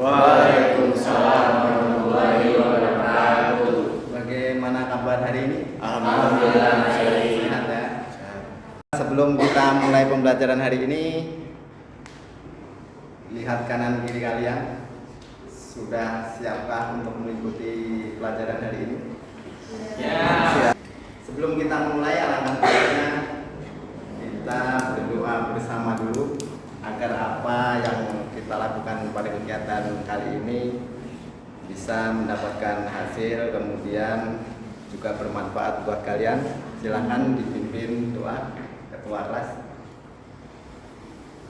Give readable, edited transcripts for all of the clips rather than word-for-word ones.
Waalaikumsalam warahmatullahi wabarakatuh. Bagaimana kabar hari ini? Alhamdulillah sehat ya. Sebelum kita mulai pembelajaran hari ini, lihat kanan kiri kalian. Sudah siapkah untuk mengikuti pelajaran hari ini? Ya. Sebelum kita mulai, alangkah baiknya kita berdoa bersama dulu agar apa yang kita lakukan pada kegiatan kali ini bisa mendapatkan hasil, kemudian juga bermanfaat buat kalian. Silahkan dipimpin doa ketua kelas.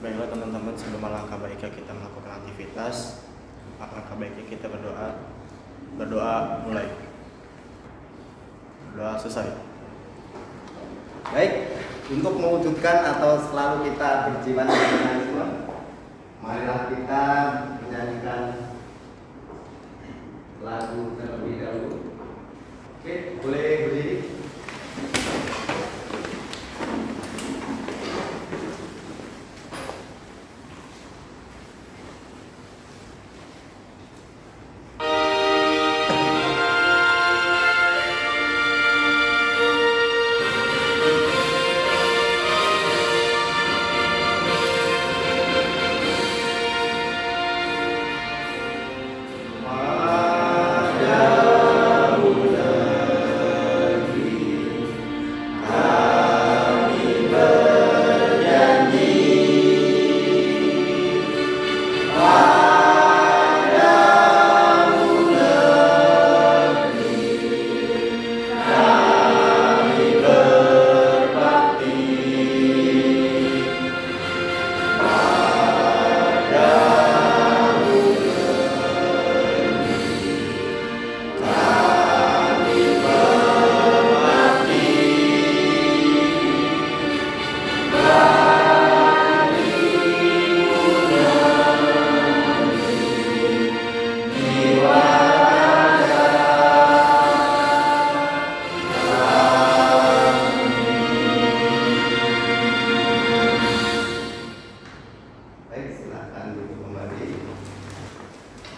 Baiklah teman-teman, sebelum alangkah baiknya kita melakukan aktivitas, alangkah baiknya kita berdoa. Berdoa mulai. Berdoa selesai. Baik, untuk mewujudkan atau selalu kita berjiwa nasionalisme, marilah kita menyanyikan lagu terlebih dahulu. Oke, boleh berdiri.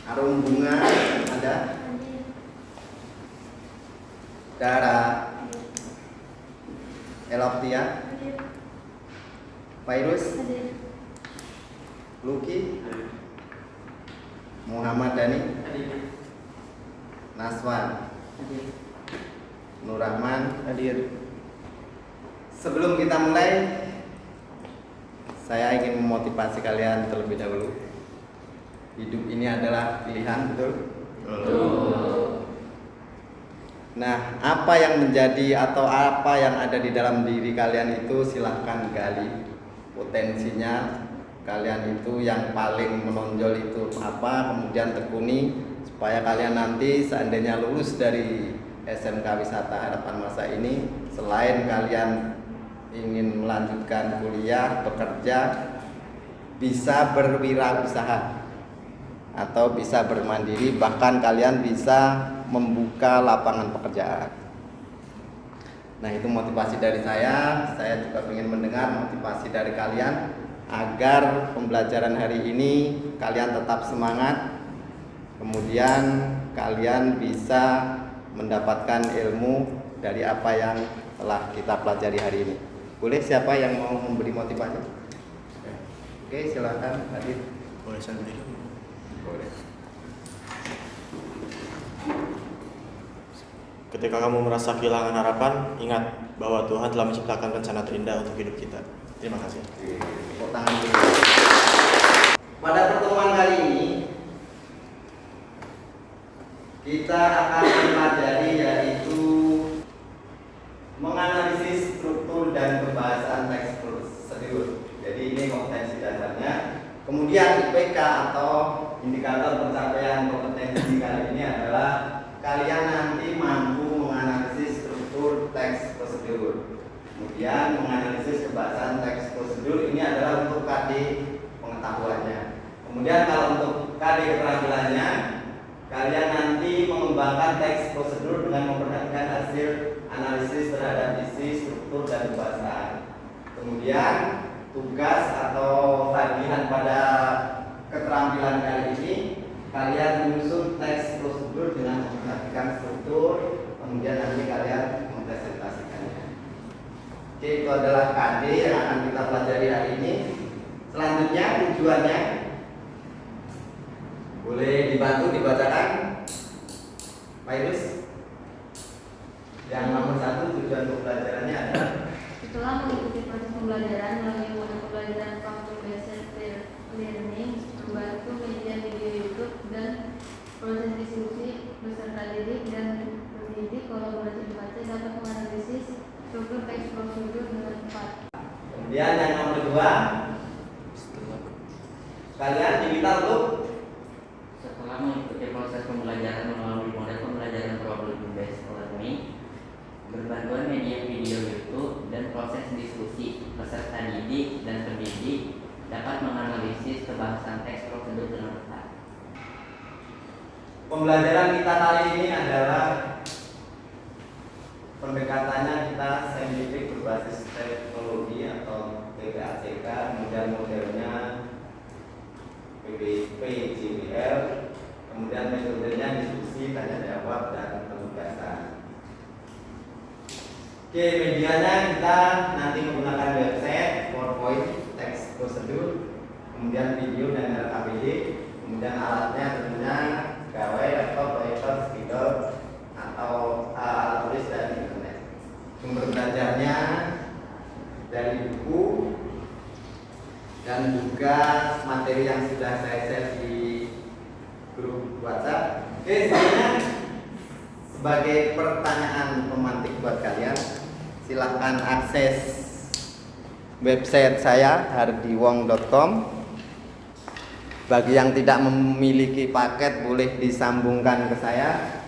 Arum bunga ada? Dara, Eloptia, Virus, Luki, Muhammad Dhani, Naswan, Nur Rahman hadir. Sebelum kita mulai, saya ingin memotivasi kalian terlebih dahulu. Hidup ini adalah pilihan, betul? Nah, apa yang menjadi atau apa yang ada di dalam diri kalian itu silahkan gali potensinya. Kalian itu yang paling menonjol itu apa, kemudian tekuni supaya kalian nanti seandainya lulus dari SMK Wisata Harapan Masa ini, selain kalian ingin melanjutkan kuliah, bekerja, bisa berwirausaha atau bisa bermandiri, bahkan kalian bisa membuka lapangan pekerjaan. Nah, itu motivasi dari saya. Saya juga ingin mendengar motivasi dari kalian agar pembelajaran hari ini kalian tetap semangat, kemudian kalian bisa mendapatkan ilmu dari apa yang telah kita pelajari hari ini. Boleh siapa yang mau memberi motivasi? Oke, silakan hadir. Boleh sendiri. Boleh. Ketika kamu merasa kehilangan harapan, ingat bahwa Tuhan telah menciptakan rencana terindah untuk hidup kita. Terima kasih. Tepuk tangan dulu. Pada pertemuan kali ini kita akan mempelajari yaitu menganalisis struktur dan pembahasan teks prosedur. Jadi ini kompetensi dasarnya. Kemudian IPK atau indikator pencapaian kompetensi kali ini adalah kalian nanti mampu menganalisis struktur teks prosedur. Kemudian menganalisis pembahasan teks prosedur ini adalah untuk KD pengetahuannya. Kemudian kalau untuk KD keterampilannya, kalian nanti mengembangkan teks prosedur dengan memperhatikan hasil analisis terhadap isi, struktur, dan pembahasan. Kemudian tugas atau tagihan pada keterampilan kali ini kalian menyusun teks prosedur dengan memperhatikan struktur, kemudian nanti kalian mempresentasikannya. Oke, itu adalah KD yang akan kita pelajari hari ini. Selanjutnya tujuannya boleh dibantu dibacakan, Pak Idrus. Yang nomor 1, tujuan pembelajarannya adalah setelah mengikuti proses pembelajaran melalui mode pembelajaran platform based learning, membantu media video YouTube dan proses diskusi beserta didik dan pendidik kolaborasi 4C dapat menganalisis struktur teks prosedur dengan tepat. kemudian yang nomor 2, kalian diminta untuk Setelah mengikuti proses pembelajaran melalui model pembelajaran problem based learning, berbantuan media video YouTube dan proses diskusi peserta didik dan pendidik dapat menganalisis kebahasan teks prosedur dengan tepat. pembelajaran kita kali ini adalah pendekatannya kita saintifik berbasis teknologi atau PPACK, kemudian modelnya PPP, JBL, kemudian metodenya diskusi, tanya jawab, dan penugasan. Oke, medianya kita nanti menggunakan website, PowerPoint, teks prosedur, kemudian video dan RKPD, kemudian alatnya tentunya gawai, laptop, proyektor, speaker, atau alat tulis dan internet. Sumber belajarnya dari buku dan juga materi yang sudah saya share di grup WhatsApp. Oke, sebenarnya sebagai pertanyaan pemantik buat kalian, silahkan akses website saya hardiwong.com. Bagi yang tidak memiliki paket boleh disambungkan ke saya.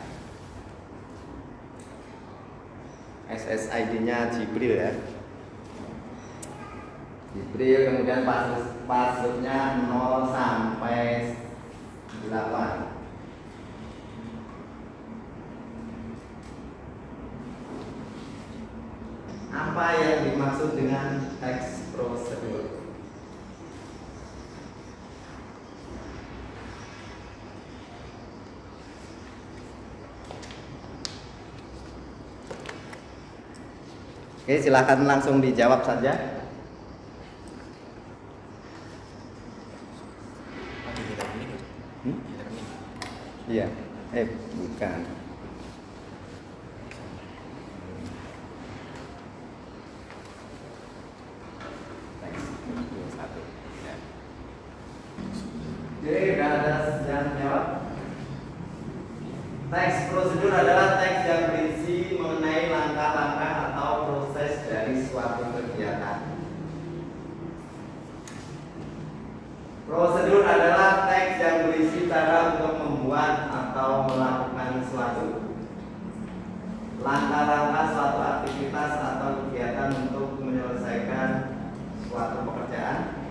SSID-nya Jibril ya. Jibril, kemudian passwordnya 0 sampai 8. Apa yang dimaksud dengan teks prosedur? Oke, silakan langsung dijawab saja. Iya, bukan. Jadi udah ada yang jawab. Teks prosedur adalah teks yang berisi mengenai langkah-langkah atau proses dari suatu kegiatan. Prosedur adalah teks yang berisi cara untuk membuat atau melakukan suatu langkah-langkah suatu aktivitas atau kegiatan untuk menyelesaikan suatu pekerjaan.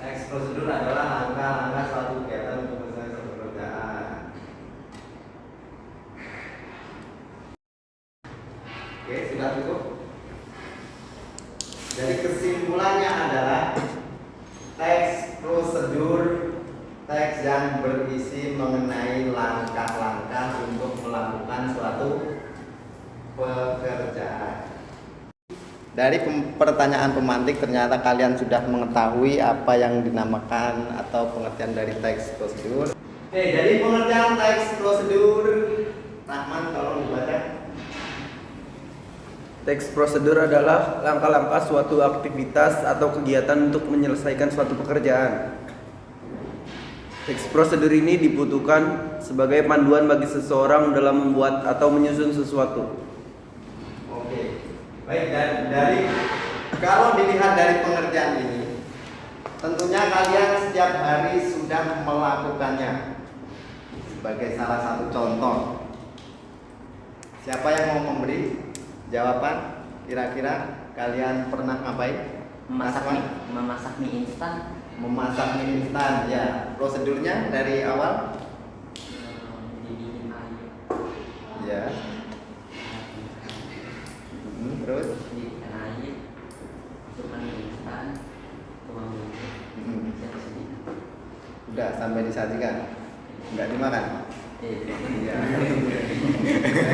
Teks prosedur adalah langkah-langkah suatu kegiatan untuk menyelesaikan suatu pekerjaan. Oke, sudah cukup. Jadi kesimpulannya adalah teks prosedur, teks yang berisi mengenai langkah-langkah untuk melakukan suatu pekerjaan. Dari pertanyaan pemantik ternyata kalian sudah mengetahui apa yang dinamakan atau pengertian dari teks prosedur. Oke, jadi pengertian teks prosedur, Rahman tolong dibaca. Teks prosedur adalah langkah-langkah suatu aktivitas atau kegiatan untuk menyelesaikan suatu pekerjaan. Teks prosedur ini dibutuhkan sebagai panduan bagi seseorang dalam membuat atau menyusun sesuatu. Oke, baik, dan dari kalau dilihat dari pengertian ini, tentunya kalian setiap hari sudah melakukannya. Sebagai salah satu contoh, siapa yang mau memberi jawaban? Kira-kira kalian pernah ngapain? Memasak mie instan. Memasak mie instan, ya. Prosedurnya dari awal? Didingin air. Ya. Terus? Didihkan air. Masukkan mie instan. Tuang minyak. Udah sampai disajikan. Enggak dimakan. Iya.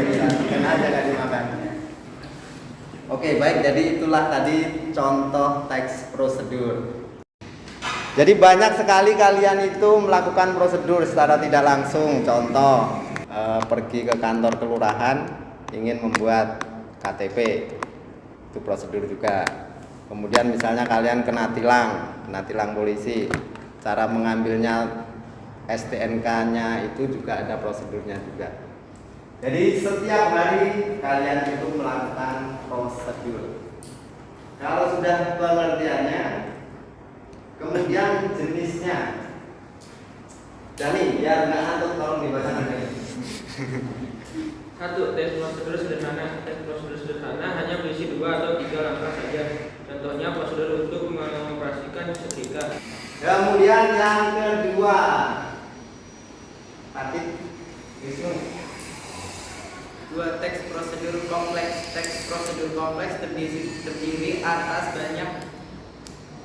Disajikan aja enggak dimakan. Oke, baik. Jadi itulah tadi contoh teks prosedur. Jadi banyak sekali kalian itu melakukan prosedur secara tidak langsung. Contoh, pergi ke kantor kelurahan ingin membuat KTP, itu prosedur juga. Kemudian misalnya kalian kena tilang polisi, cara mengambilnya STNK-nya itu juga ada prosedurnya juga. Jadi setiap hari kalian itu melakukan prosedur. Kalau sudah pengertiannya, kemudian jenisnya. Dani, biar nggak ngantuk tolong dibacakan ini. 1. Tes prosedur sederhana. Tes prosedur sederhana hanya berisi 2 atau 3 langkah saja. Contohnya prosedur untuk mengoperasikan setrika. Kemudian yang kedua, Atik Wisnu. 2. Teks prosedur kompleks. Teks prosedur kompleks terdiri atas banyak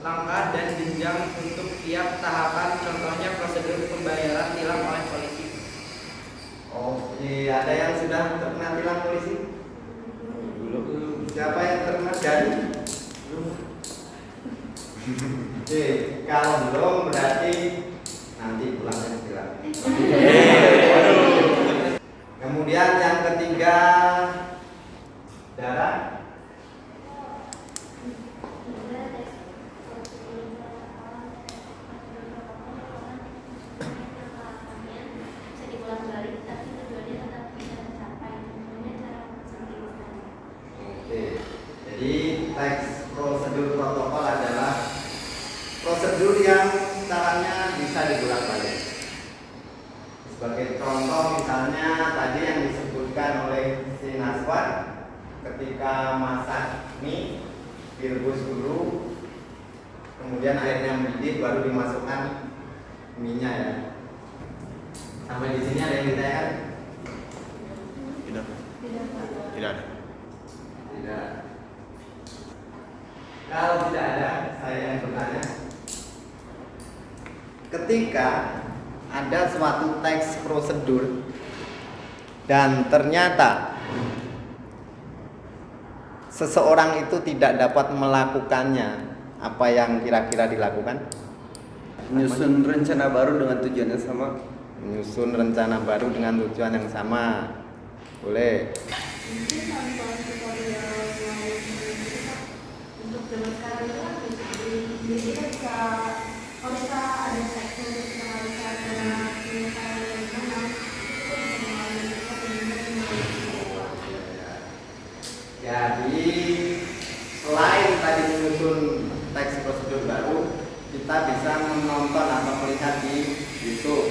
langkah dan jenjang untuk tiap tahapan. Contohnya prosedur pembayaran tilang oleh polisi. Oke, ada yang sudah terkena tilang polisi? Belum. Siapa yang terkena Dani? Belum. Oke, kalau belum berarti nanti pulangnya tilang. Kemudian yang ketiga, Dara. Oke, jadi teks prosedur protokol adalah prosedur yang caranya bisa dibolak-balik. Sebagai contoh misalnya tadi yang disebutkan oleh si Naswan, ketika masak mie direbus dulu, kemudian airnya mendidih baru dimasukkan mie-nya ya. Sampai di sini ada yang ditanyakan? Tidak. Tidak ada. Tidak. Kalau tidak ada, saya yang bertanya. Ketika ada suatu teks prosedur dan ternyata seseorang itu tidak dapat melakukannya, apa yang kira-kira dilakukan? Menyusun rencana baru dengan tujuan yang sama. Menyusun rencana baru dengan tujuan yang sama. Boleh. Mungkin nonton tutorial untuk zaman sekarang itu kan jadi kita bisa kalau kita ada seksi untuk kita bisa ada penyelesaian yang mana itu bisa mengalami kita benar-benar. Jadi selain tadi menyusun teks prosedur baru, kita bisa menonton atau melihat di YouTube.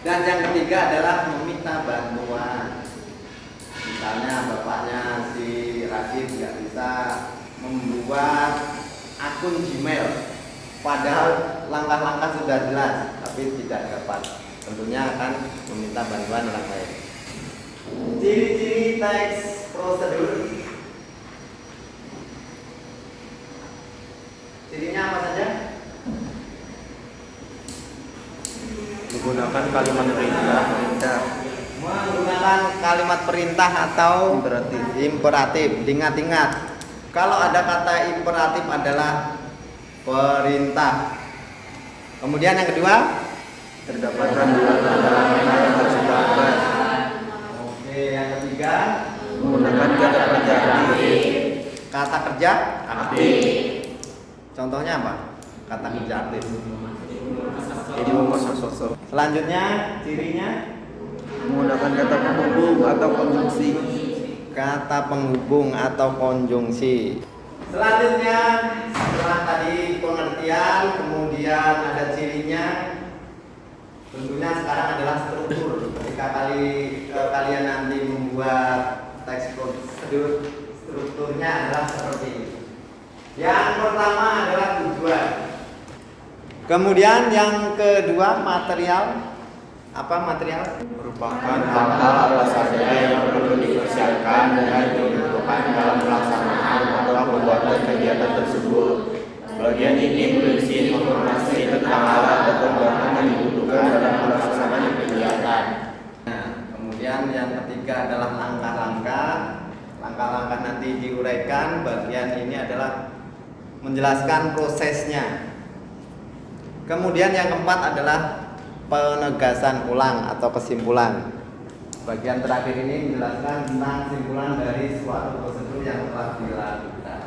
Dan yang ketiga adalah meminta bantuan. Misalnya bapaknya si Rashid nggak bisa membuat akun Gmail, padahal langkah-langkah sudah jelas, tapi tidak dapat. Tentunya akan meminta bantuan orang lain. Ciri-ciri teks prosedur. Cirinya apa saja? Menggunakan kalimat perintah. Menggunakan kalimat perintah atau imperatif. Ingat-ingat, kalau ada kata imperatif adalah perintah. Kemudian yang kedua, Terdapat randuan dalam yang harus dilakukan. oke, yang ketiga, Menggunakan kata kerja aktif. kata kerja Aktif. Contohnya apa? Kata kerja aktif. Jadi mengkosong sosok. Selanjutnya, cirinya Menggunakan kata penghubung atau konjungsi. kata penghubung atau konjungsi. Selanjutnya, setelah tadi pengertian, kemudian ada cirinya. Tentunya sekarang adalah struktur. Ketika kalian nanti membuat teks prosedur, strukturnya adalah seperti ini. Yang pertama adalah tujuan. Kemudian yang kedua material. Apa material? Merupakan hal-hal apa saja yang perlu dipersiapkan dan dibutuhkan dalam pelaksanaan atau pembuatan kegiatan tersebut. Bagian ini berisi informasi tentang menjelaskan prosesnya. Kemudian yang keempat adalah penegasan ulang atau kesimpulan. Bagian terakhir ini menjelaskan tentang kesimpulan dari suatu prosedur yang telah dilakukan.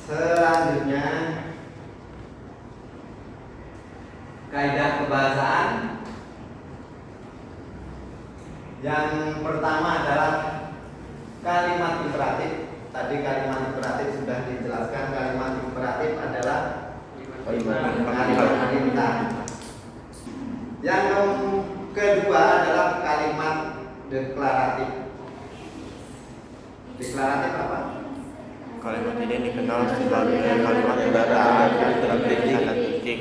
Selanjutnya, kaidah kebahasaan. Yang pertama adalah kalimat imperatif. Tadi kalimat imperatif sudah dijelaskan. Kalimat imperatif adalah kalimat perintah. Yang kedua adalah kalimat deklaratif. Deklaratif apa? Kalimat ini dikenal sebagai kalimat pernyataan tanda titik.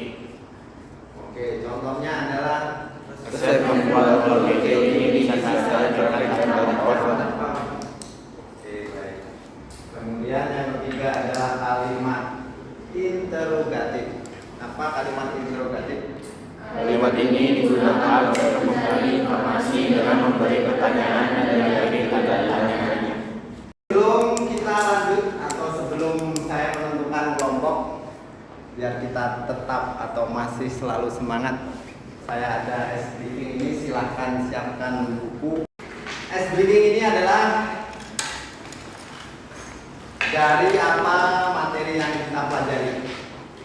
Oke, contohnya adalah Saya membuat LPG ini bisa dengan Oke, baik. Kemudian yang ketiga adalah kalimat interrogatif. Apa kalimat interrogatif? Kalimat ini digunakan untuk memberi informasi dengan memberi pertanyaan dan menjadi tanda tanya. Sebelum kita lanjut atau sebelum saya menentukan kelompok, biar kita tetap atau masih selalu semangat, saya ada S briefing ini, silahkan siapkan buku. S briefing ini adalah dari apa materi yang kita pelajari.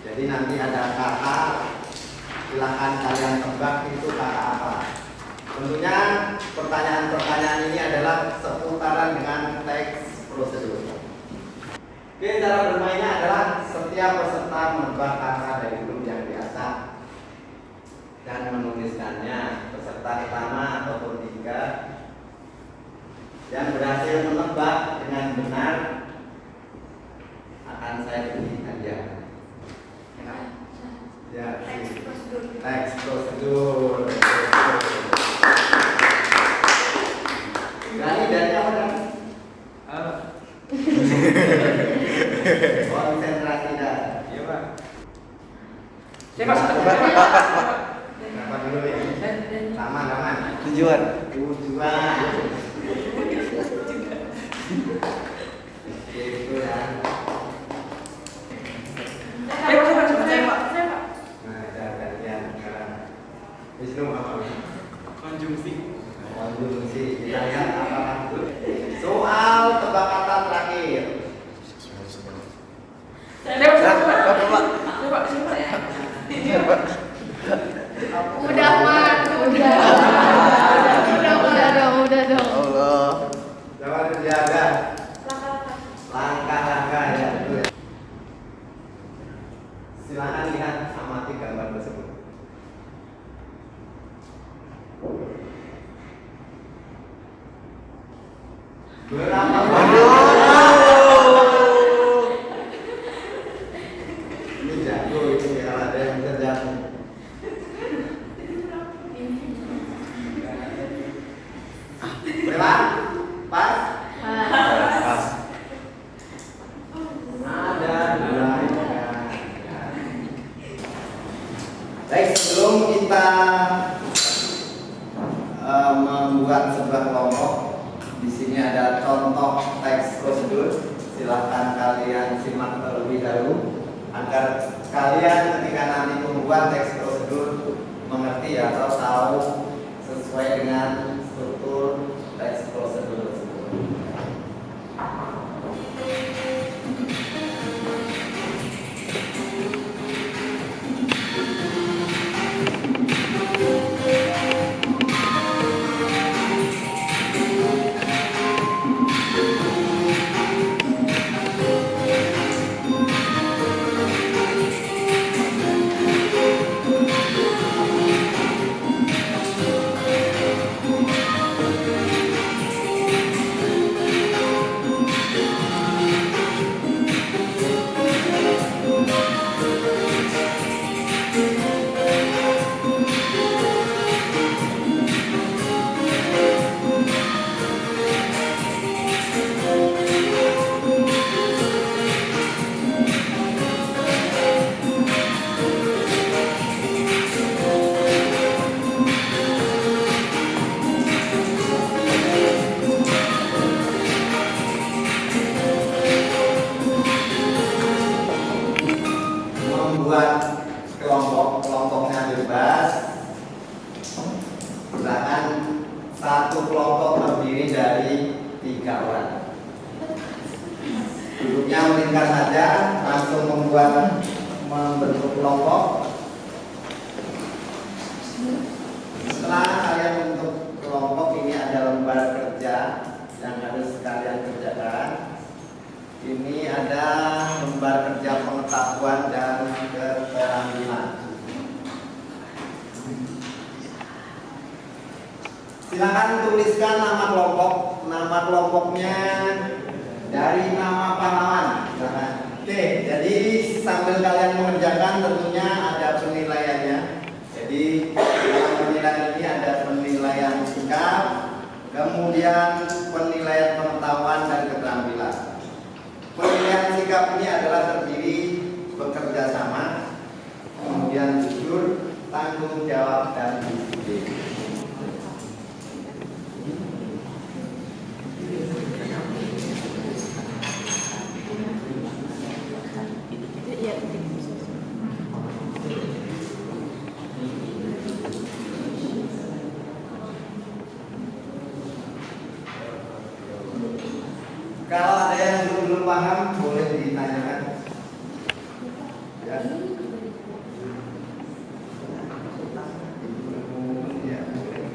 Jadi nanti ada kata, silahkan kalian tebak itu kata apa. Tentunya pertanyaan-pertanyaan ini adalah seputaran dengan teks prosedur. Oke, cara bermainnya adalah setiap peserta menebak kata dari huruf yang biasa dan menuliskannya. Peserta pertama ataupun tiga yang berhasil menebak dengan benar akan saya beri hadiah. Ya, teks prosedur. Gani dari apa kan? Konsentrasi dah. Iya, Pak. Apa dulu ya? Sama. Tujuan. Tujuan. Gitu ya. Nah, gantian sekarang. Wisnu apa? Konjungsi. Konjungsi. Kita lihat apa dulu. Soal tebak kata terakhir. Udah Mat, udah dong. Allah. Jangan terjaga. Langkah-langkah ya. Betul ya. Silakan lihat amati gambar tersebut. Berapa ini jago ini kalau ada yang terjatuh. Berapa? Pas? Pas. Ada dua. Baik, sebelum kita membuat sebuah kelompok, di sini ada contoh teks prosedur. Silahkan kalian simak terlebih dahulu agar kalian ketika nanti membuat teks prosedur mengerti atau tahu sesuai dengan struktur teks prosedur tersebut. saja langsung membentuk kelompok. Setelah kalian bentuk kelompok, ini ada lembar kerja yang harus kalian kerjakan. Ini ada lembar kerja pengetahuan dan keterampilan. Silakan tuliskan nama kelompok. Nama kelompoknya dari nama pahlawan. Oke, jadi sambil kalian mengerjakan tentunya ada penilaiannya. Jadi dalam penilaian ini ada penilaian sikap, kemudian penilaian pengetahuan dan keterampilan. Penilaian sikap ini adalah terdiri bekerja sama, kemudian jujur, tanggung jawab, dan disiplin. Kalau ada yang belum paham, boleh ditanyakan. Ya. Ya, boleh.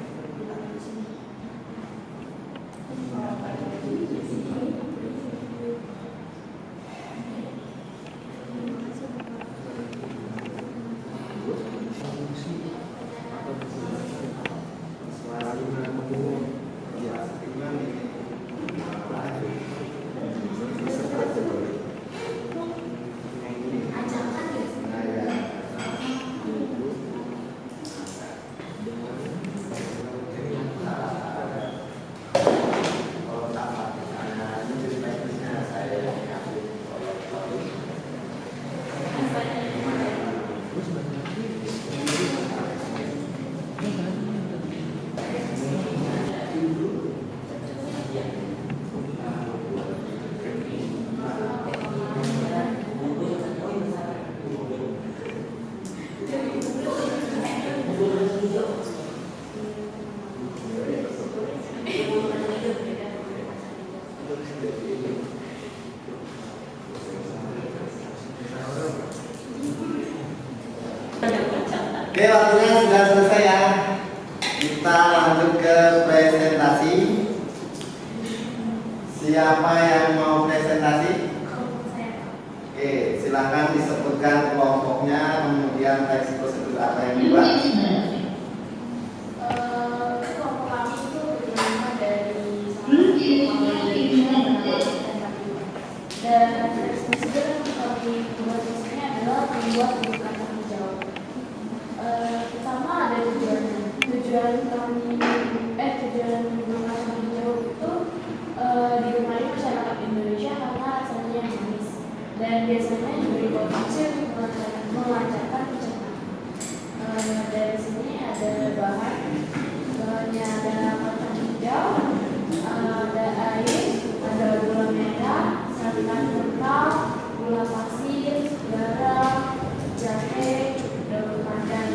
Oke, waktunya sudah selesai ya. Kita lanjut ke presentasi. Siapa yang mau presentasi? Oke, silahkan disebutkan kelompoknya, kemudian teks prosedur apa yang dibuat. Kelompok kami itu bernama dari dan teks prosedur yang kami buat di sini adalah membuat buku kata menjawab. Pertama ada tujuannya. Tujuan buku kata menjawab itu digemari masyarakat Indonesia karena rasanya yang manis dan biasanya diberi potensi untuk melancarkan pencernaan. Dari sini ada bahannya ada kacang hijau, ada air, ada gula merah, santan kental, gula pasir, garam, jahe, daun pandan.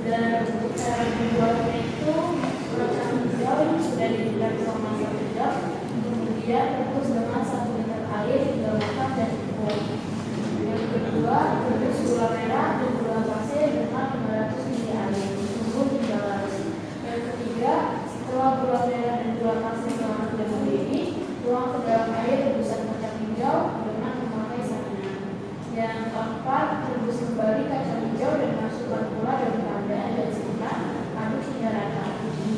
Dan untuk cara membuatnya itu kacang hijau yang sudah diberikan selama 1 jam, kemudian rebus dengan 1 liter air hingga matang dan empuk. Yang kedua, rebus gula merah dan gula pasir dengan 500 ml air, tunggu hingga larut. Yang ketiga, setelah gula merah dan gula pasir larut dan mendidih, tuang ke dalam air rebusan kacang hijau dengan memakai santan. Yang keempat, rebus kembali kacang hijau dan masukkan pula daun pandan dan santan, aduk hingga rata.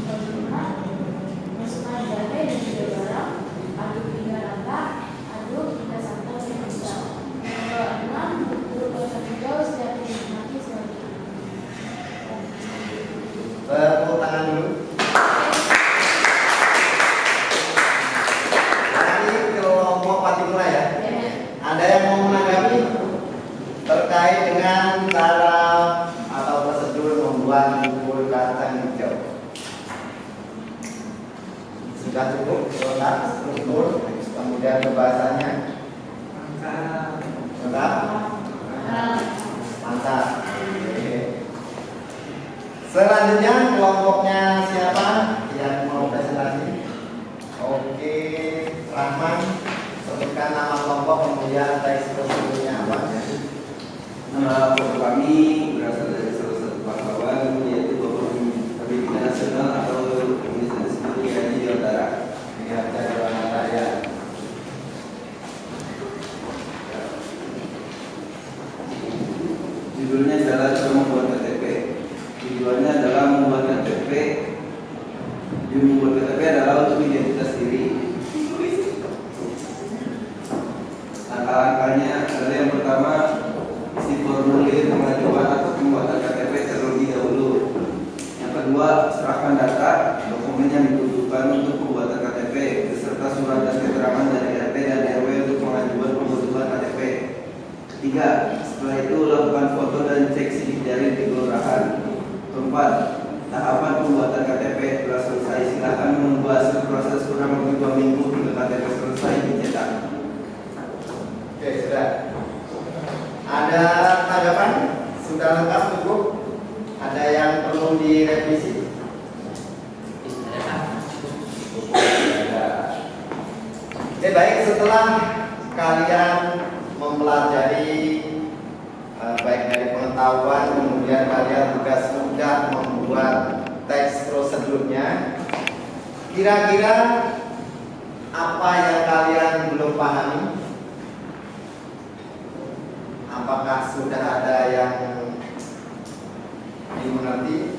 Kelima, masukkan jahe dan juga garam, aduk hingga rata, aduk hingga santan mengental. Yang keenam, tutup kacang hijau setiap dinikmati selanjutnya. Tepuk tangan dulu. Ini kelompok Patimura ya. Ada yang mau menanggapi terkait dengan cara atau prosedur membuat bubur kacang hijau? Sudah cukup lengkap prosedur, kemudian bahasanya lengkap, mantap. Oke. Selanjutnya kelompoknya siapa yang mau presentasi? Oke, Rahman, sebutkan nama kelompok kemudian teks prosedur. foto kami berasal dari salah satu pahlawan, yaitu Bapak Pemimpin Nasional atau Indonesia Sendiri Haji Jawa Barat. Ini ada Jawa Raya. Judulnya adalah cara membuat KTP. Tujuannya adalah membuat KTP. Membuat KTP adalah untuk identitas diri. Langkah-langkahnya adalah yang pertama, isi formulir pengajuan atau pembuatan KTP terlebih dahulu. Yang kedua, serahkan data dokumen yang dibutuhkan untuk pembuatan KTP beserta surat dan keterangan dari RT dan RW untuk pengajuan pembuatan KTP. Ketiga, setelah itu lakukan foto dan cek sidik jari di kelurahan. Keempat, tahapan pembuatan KTP telah selesai. Silakan menunggu hasil proses kurang lebih 2 minggu hingga KTP selesai dicetak. Oke, sudah. Ada tanggapan? Sudah lengkap cukup? Ada yang perlu direvisi? Oke, baik, setelah kalian mempelajari baik dari pengetahuan, kemudian kalian juga sudah membuat teks prosedurnya, kira-kira apa yang kalian belum pahami? Apakah sudah ada yang dimengerti?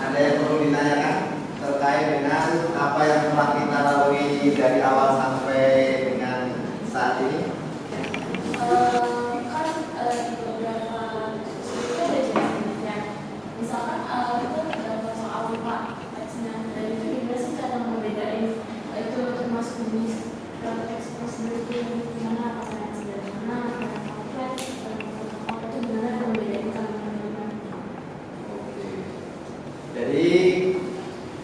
Ada yang perlu ditanyakan terkait dengan apa yang telah kita lalui dari awal sampai dengan saat ini? Kan di beberapa itu ada jenisnya. Misalkan itu beberapa soal lupa teksnya, dan itu gimana sih cara membedain itu termasuk jenis teks prosedur itu gimana, apa yang sederhana, apa yang kompleks, apa itu gimana membedain kalimat-kalimat. Jadi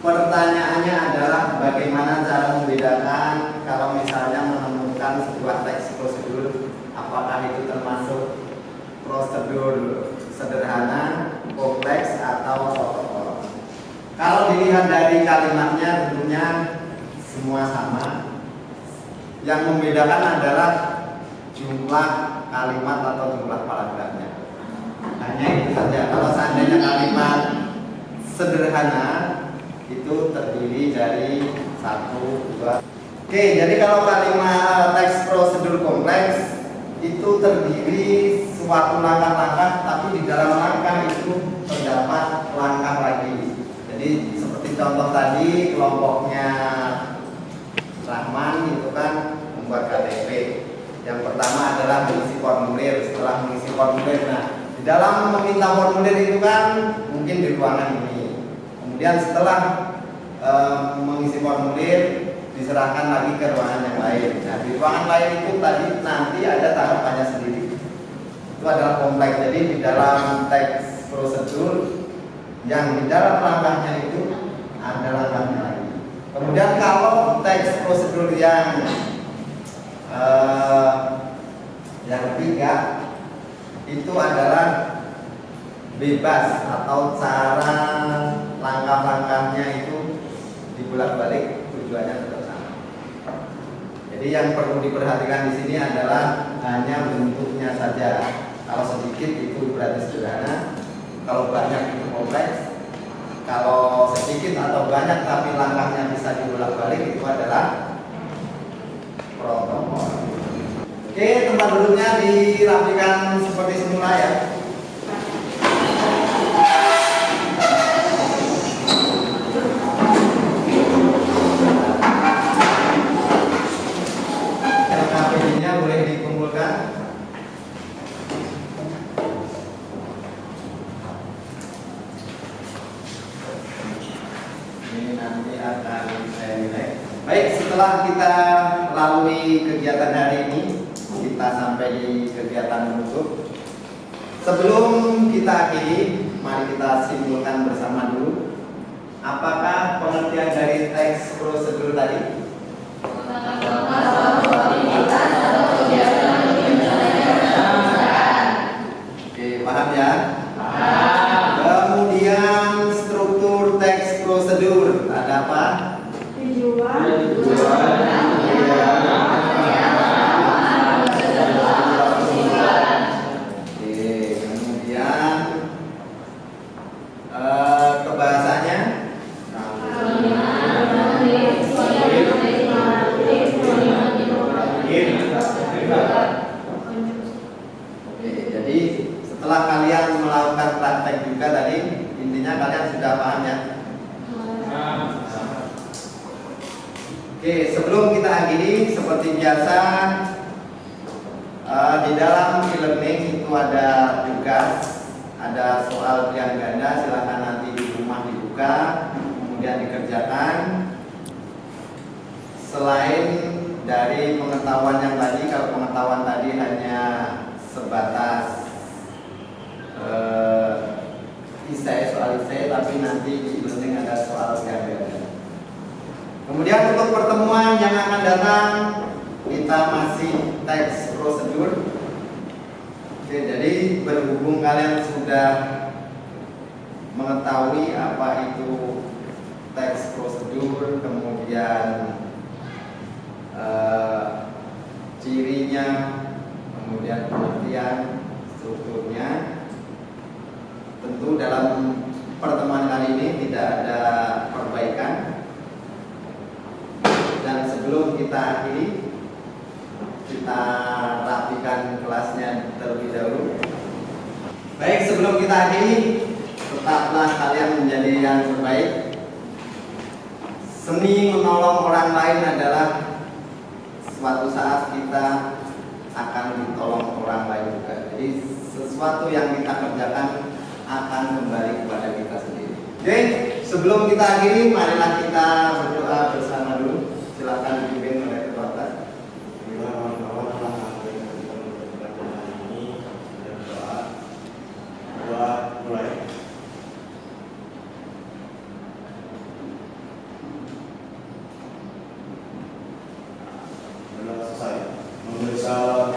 pertanyaannya adalah bagaimana cara membedakan kalau misalnya menemukan sebuah teks prosedur, apakah itu termasuk prosedur sederhana, kompleks, atau protokol. Kalau dilihat dari kalimatnya tentunya semua sama. Yang membedakan adalah jumlah kalimat atau jumlah paragrafnya. Hanya itu saja. Kalau seandainya kalimat sederhana itu terdiri dari 1, 2. Oke, jadi kalau kalimat teks prosedur kompleks itu terdiri suatu langkah-langkah, tapi di dalam langkah itu terdapat langkah lagi. Jadi seperti contoh tadi kelompoknya Rahman itu kan membuat KTP. Yang pertama adalah mengisi formulir. Setelah mengisi formulir, nah di dalam meminta formulir itu kan mungkin di ruangan ini. Kemudian setelah mengisi formulir diserahkan lagi ke ruangan yang lain. Nah di ruangan lain itu tadi nanti ada tahapannya sendiri. Itu adalah kompleks. Jadi di dalam teks prosedur yang di dalam langkahnya itu ada langkahnya lagi. Kemudian kalau teks prosedur yang ketiga itu adalah bebas atau cara langkah-langkahnya itu dibolak-balik, tujuannya tetap sama. Jadi yang perlu diperhatikan di sini adalah hanya bentuknya saja. Kalau sedikit itu berarti sederhana, kalau banyak itu kompleks. Kalau sedikit atau banyak tapi langkahnya bisa dibolak-balik itu adalah protokol. Oke, tempat duduknya dirapikan seperti semula ya. LKPD-nya boleh dikumpulkan. Ini nanti akan saya nilai. Baik, setelah kita lalui kegiatan hari ini, kita sampai di kegiatan menutup. Sebelum kita akhiri, mari kita simpulkan bersama dulu. Apakah pengertian dari teks prosedur tadi? Oke, paham ya? Kemudian struktur teks prosedur ada apa? praktek juga tadi. Intinya kalian sudah paham ya? Oke, sebelum kita akhiri seperti biasa, di dalam e-learning itu ada tugas, ada soal pilihan ganda. Silahkan nanti di rumah dibuka, kemudian dikerjakan. Selain dari pengetahuan yang tadi, kalau pengetahuan tadi hanya sebatas soal isai, tapi nanti di e-learning ada soal pilihan ganda. Kemudian untuk pertemuan yang akan datang, kita masih teks prosedur. Oke, jadi berhubung kalian sudah mengetahui apa itu teks prosedur, kemudian cirinya, kemudian pengertian, strukturnya, tentu dalam pertemuan kali ini tidak ada perbaikan. Dan sebelum kita akhiri, kita rapikan kelasnya terlebih dahulu. Baik, sebelum kita akhiri, tetaplah kalian menjadi yang terbaik. Seni menolong orang lain adalah suatu saat kita akan ditolong orang lain juga. Jadi sesuatu yang kita kerjakan akan kembali kepada kita sendiri. Oke, sebelum kita akhiri, marilah kita berdoa bersama dulu. Silakan dipimpin oleh ketua kelas. Selesai. Memberi salam